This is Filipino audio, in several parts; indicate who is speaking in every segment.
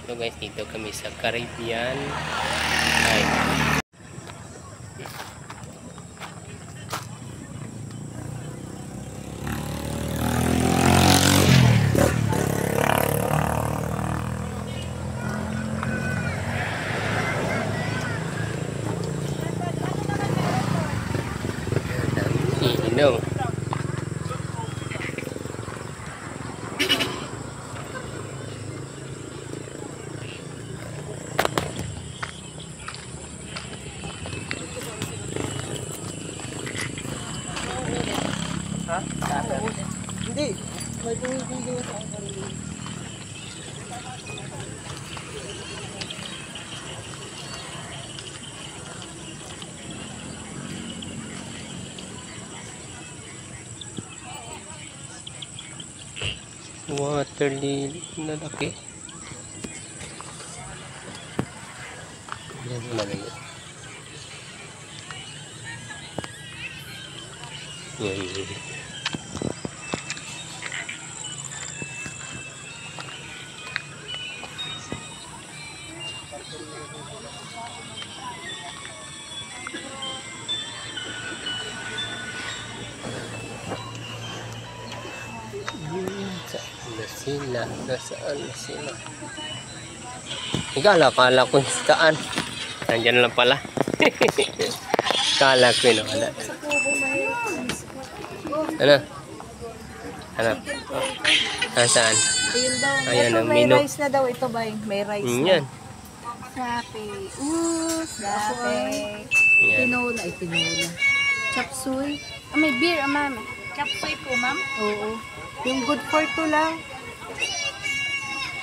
Speaker 1: So guys, dito kami sa Caribbean Island. Inom. Ha? Hindi. May video sa akin. Water lily na laki. Yan malaki. Yan. Nasaan na sila? Kala ko saan. Nandyan lang pala. Kala ko yun. Wala. Ano? Ano? Saan? Ayan ang
Speaker 2: may
Speaker 1: menu.
Speaker 2: rice na daw ito ba? May rice na.
Speaker 1: Yan.
Speaker 2: Sape. Sape. Tinola. Ay, tinola. Chop suey. Ah, may beer, ma'am. Chop suey po, ma'am? Oo. Yung good for two lang.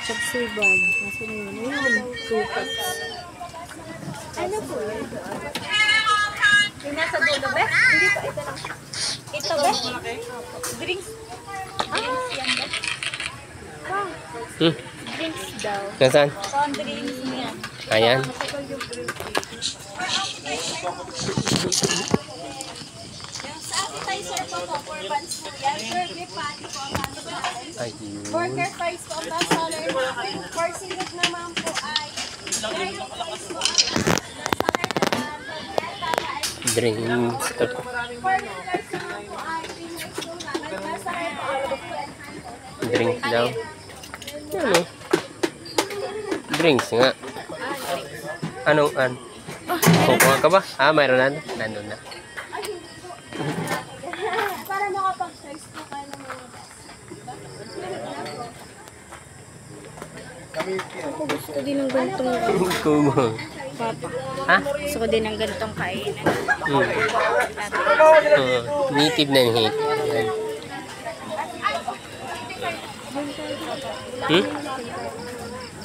Speaker 2: Chop suey bag. Nasa na yun? Ayun. 2 cups. Ano po yun? Yung nasa dulo, be? Hindi pa, ito lang. Ito, be? Drinks. Drinks yan, be? Drinks daw.
Speaker 1: Nasaan?
Speaker 2: Drinks niya.
Speaker 1: Ayan.
Speaker 2: Yung sa appetizer po po, 4 buns po yan. Burger patty po,
Speaker 1: Ayun.
Speaker 2: burger fries po, ang salad. For singot naman po ay fries po.
Speaker 1: Drinks.
Speaker 2: For regulars naman po ay Pinoy po naman.
Speaker 1: Drinks daw. Ano? Drinks nga. Anong an? Kukuha ka ba? Ah, mayroon na. Nandun na.
Speaker 2: Para makapag-choice po kayo ng mga Ako gusto din ng ganitong
Speaker 1: Kumo.
Speaker 2: papa.
Speaker 1: Ha?
Speaker 2: Gusto ko din ng ganitong kainan.
Speaker 1: Native na hit.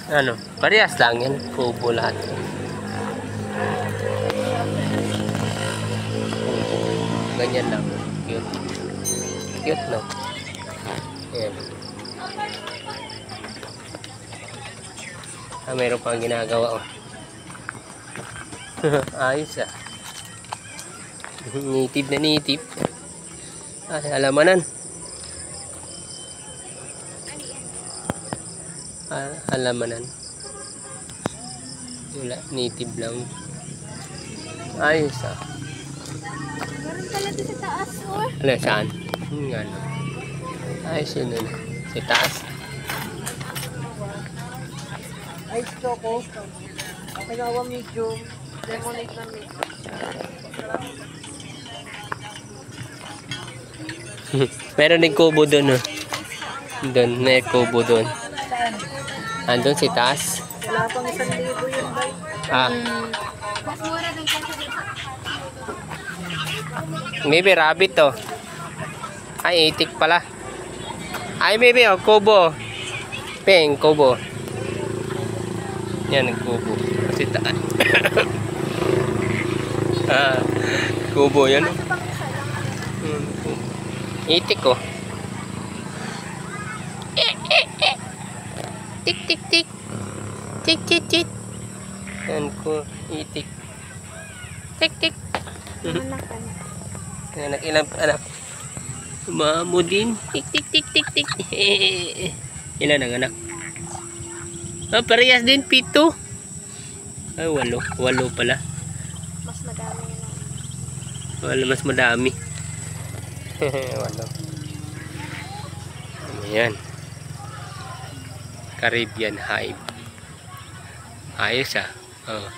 Speaker 1: Ano? Parehas lang yan. Kubo lahat. Ganyan lang. Cute. Cute, no? Ayan. Ah, mayroon pang ginagawa, oh. Ayos, ah. Native na native. Ah, alamanan. Ah, alamanan. Wala, native lang. Ayos, ah.
Speaker 2: Meron pala dito sa taas, oh.
Speaker 1: Ano, saan? Ano? Ayos yun, ano. Sa taas.
Speaker 3: Ice choco. Kagawa medium. Lemonade na medium.
Speaker 1: Meron din kubo doon, oh. Doon, may kubo doon. Andun si taas.
Speaker 3: Wala pang 1,000 yun, bay.
Speaker 1: Ah.
Speaker 2: Mas mura ng kasi dito.
Speaker 1: Maybe rabbit, oh. Ay, itik pala. Ay, maybe, oh, kubo. Peng, kubo. Yan, ang kubo. Si taas. Ah, kubo yan, oh. Itik, oh. Tik, tik, tik. Tik, tik, tik. Yan ko, itik. Tik, tik. Anak, ilang anak. Mamo din. Tik, tik, tik, tik, tik. Ilan ang anak? Ah, parehas din, 7. Ay, 8. 8 pala.
Speaker 2: Mas madami na.
Speaker 1: Wala, mas madami. 8. Ayan. Caribbean hive. Ayos ah. Oh.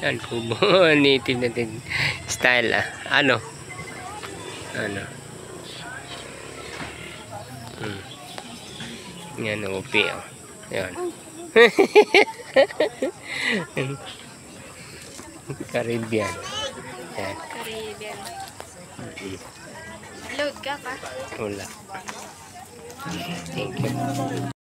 Speaker 1: Yan, kubo. Native natin style ah. Ano? Yan, upi oh. Yan. Caribbean. Yan.
Speaker 2: Caribbean. Load ka pa?
Speaker 1: Wala. Thank you.